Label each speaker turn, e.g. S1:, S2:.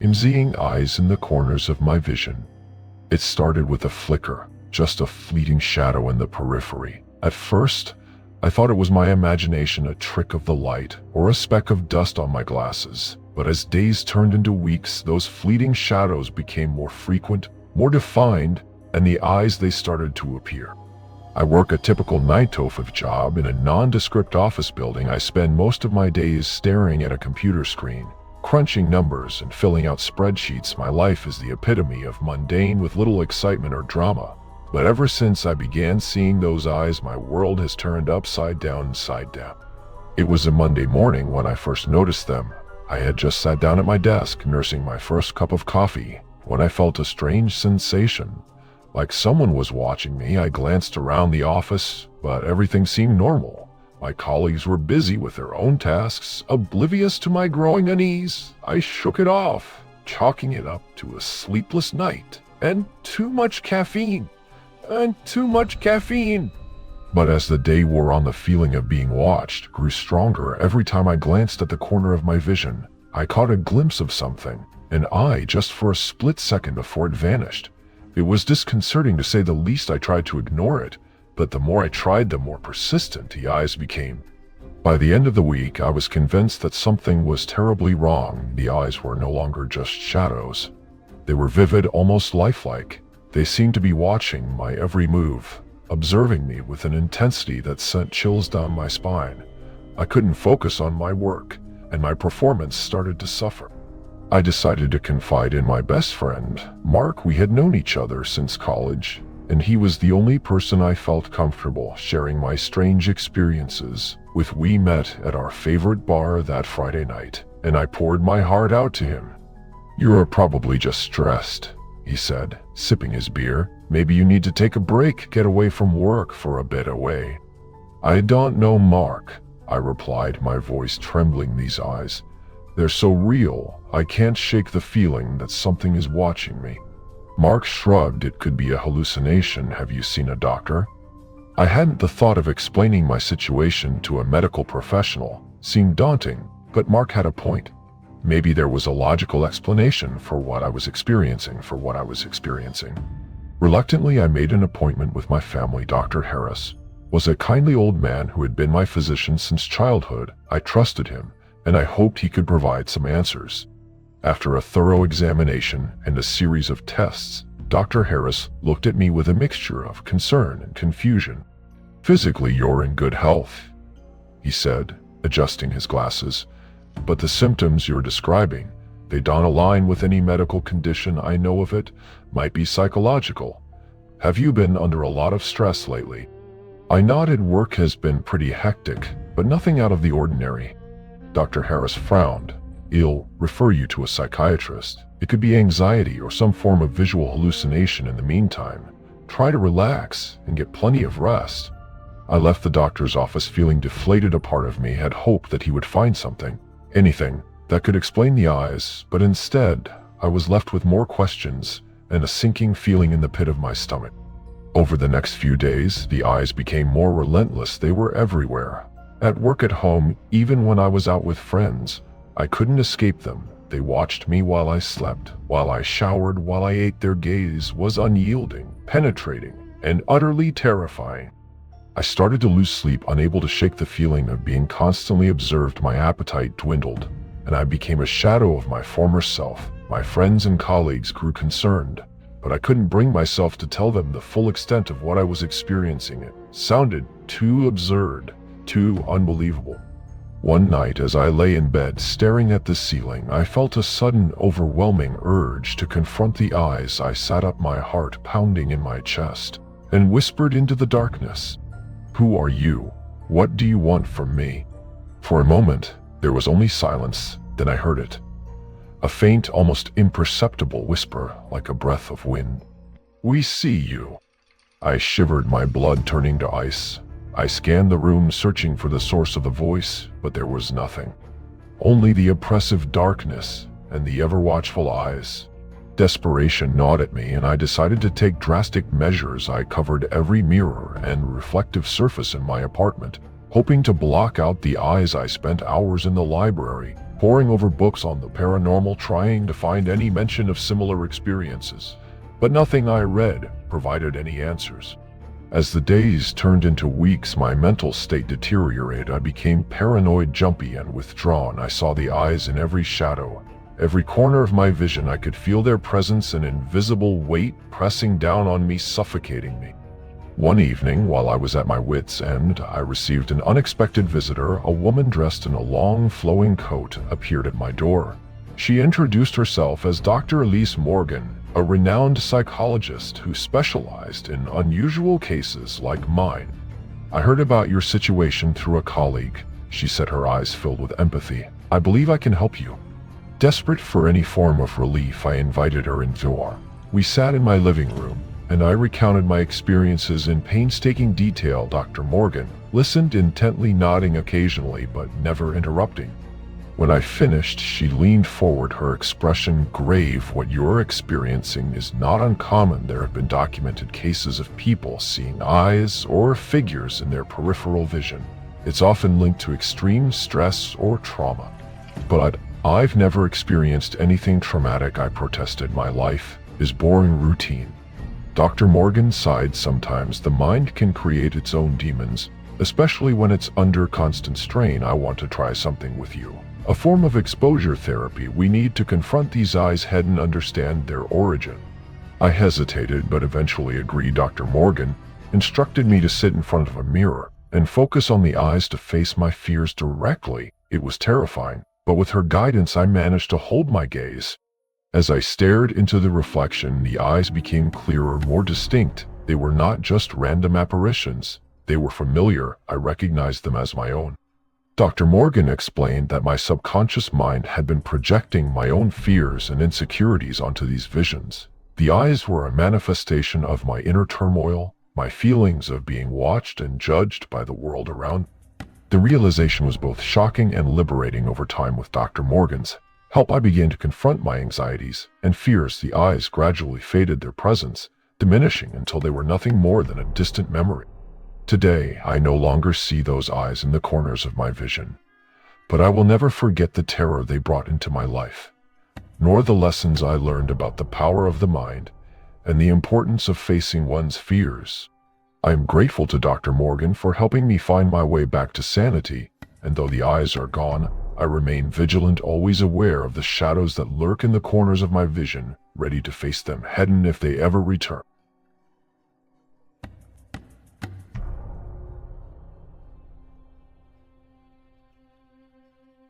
S1: in seeing eyes in the corners of my vision. It started with a flicker, just a fleeting shadow in the periphery. At first, I thought it was my imagination, a trick of the light, or a speck of dust on my glasses. But as days turned into weeks, those fleeting shadows became more frequent, more defined, and the eyes they started to appear. I work a typical 9-to-5 job in a nondescript office building. I spend most of my days staring at a computer screen, crunching numbers and filling out spreadsheets. My life is the epitome of mundane with little excitement or drama. But ever since I began seeing those eyes, my world has turned upside down. It was a Monday morning when I first noticed them. I had just sat down at my desk, nursing my first cup of coffee, when I felt a strange sensation. Like someone was watching me. I glanced around the office, but everything seemed normal. My colleagues were busy with their own tasks, oblivious to my growing unease. I shook it off, chalking it up to a sleepless night and too much caffeine. But as the day wore on, the feeling of being watched grew stronger. Every time I glanced at the corner of my vision, I caught a glimpse of something, an eye, just for a split second before it vanished. It was disconcerting, to say the least. I tried to ignore it, but the more I tried, the more persistent the eyes became. By the end of the week, I was convinced that something was terribly wrong. The eyes were no longer just shadows. They were vivid, almost lifelike. They seemed to be watching my every move, observing me with an intensity that sent chills down my spine. I couldn't focus on my work, and my performance started to suffer. I decided to confide in my best friend, Mark. We had known each other since college, and he was the only person I felt comfortable sharing my strange experiences with. We met at our favorite bar that Friday night, and I poured my heart out to him. "You're probably just stressed," he said, sipping his beer. "Maybe you need to take a break, get away from work for a bit away." "I don't know, Mark," I replied, my voice trembling. "These eyes, they're so real. I can't shake the feeling that something is watching me." Mark shrugged. "It could be a hallucination. Have you seen a doctor?" I hadn't. The thought of explaining my situation to a medical professional seemed daunting, but Mark had a point. Maybe there was a logical explanation for what I was experiencing. Reluctantly, I made an appointment with my family. Dr. Harris was a kindly old man who had been my physician since childhood. I trusted him, and I hoped he could provide some answers. After a thorough examination and a series of tests, Dr. Harris looked at me with a mixture of concern and confusion. "Physically, you're in good health," he said, adjusting his glasses. "But the symptoms you're describing, they don't align with any medical condition I know of. It might be psychological. Have you been under a lot of stress lately?" I nodded. "Work has been pretty hectic, but nothing out of the ordinary." Dr. Harris frowned. "I'll refer you to a psychiatrist. It could be anxiety or some form of visual hallucination. In the meantime, try to relax and get plenty of rest." I left the doctor's office feeling deflated. A part of me had hoped that he would find something, anything, that could explain the eyes, but instead, I was left with more questions and a sinking feeling in the pit of my stomach. Over the next few days, the eyes became more relentless. They were everywhere. At work, at home, even when I was out with friends. I couldn't escape them. They watched me while I slept, while I showered, while I ate. Their gaze was unyielding, penetrating, and utterly terrifying. I started to lose sleep, unable to shake the feeling of being constantly observed. My appetite dwindled, and I became a shadow of my former self. My friends and colleagues grew concerned, but I couldn't bring myself to tell them the full extent of what I was experiencing. It sounded too absurd, too unbelievable. One night, as I lay in bed staring at the ceiling, I felt a sudden, overwhelming urge to confront the eyes. I sat up, my heart pounding in my chest, and whispered into the darkness, "Who are you? What do you want from me?" For a moment, there was only silence. Then I heard it. A faint, almost imperceptible whisper, like a breath of wind. "We see you." I shivered, my blood turning to ice. I scanned the room, searching for the source of the voice, but there was nothing. Only the oppressive darkness and the ever-watchful eyes. Desperation gnawed at me, and I decided to take drastic measures. I covered every mirror and reflective surface in my apartment, hoping to block out the eyes. I spent hours in the library, poring over books on the paranormal, trying to find any mention of similar experiences. But nothing I read provided any answers. As the days turned into weeks, my mental state deteriorated. I became paranoid, jumpy, and withdrawn. I saw the eyes in every shadow, every corner of my vision. I could feel their presence, an invisible weight pressing down on me, suffocating me. One evening, while I was at my wit's end, I received an unexpected visitor. A woman dressed in a long, flowing coat appeared at my door. She introduced herself as Dr. Elise Morgan, a renowned psychologist who specialized in unusual cases like mine. "I heard about your situation through a colleague," she said, her eyes filled with empathy. "I believe I can help you." Desperate for any form of relief, I invited her indoor. We sat in my living room, and I recounted my experiences in painstaking detail. Dr. Morgan listened intently, nodding occasionally but never interrupting. When I finished, she leaned forward, her expression grave. "What you're experiencing is not uncommon. There have been documented cases of people seeing eyes or figures in their peripheral vision. It's often linked to extreme stress or trauma. But I've never experienced anything traumatic," I protested. "My life is boring routine." Dr. Morgan sighed. "Sometimes the mind can create its own demons, especially when it's under constant strain. I want to try something with you. A form of exposure therapy. We need to confront these eyes head and understand their origin." I hesitated, but eventually agreed. Dr. Morgan instructed me to sit in front of a mirror and focus on the eyes, to face my fears directly. It was terrifying, but with her guidance, I managed to hold my gaze. As I stared into the reflection, the eyes became clearer, more distinct. They were not just random apparitions. They were familiar. I recognized them as my own. Dr. Morgan explained that my subconscious mind had been projecting my own fears and insecurities onto these visions. The eyes were a manifestation of my inner turmoil, my feelings of being watched and judged by the world around. The realization was both shocking and liberating. Over time, with Dr. Morgan's help, I began to confront my anxieties and fears. The eyes gradually faded, their presence diminishing until they were nothing more than a distant memory. Today, I no longer see those eyes in the corners of my vision, but I will never forget the terror they brought into my life, nor the lessons I learned about the power of the mind and the importance of facing one's fears. I am grateful to Dr. Morgan for helping me find my way back to sanity, and though the eyes are gone, I remain vigilant, always aware of the shadows that lurk in the corners of my vision, ready to face them head on if they ever return.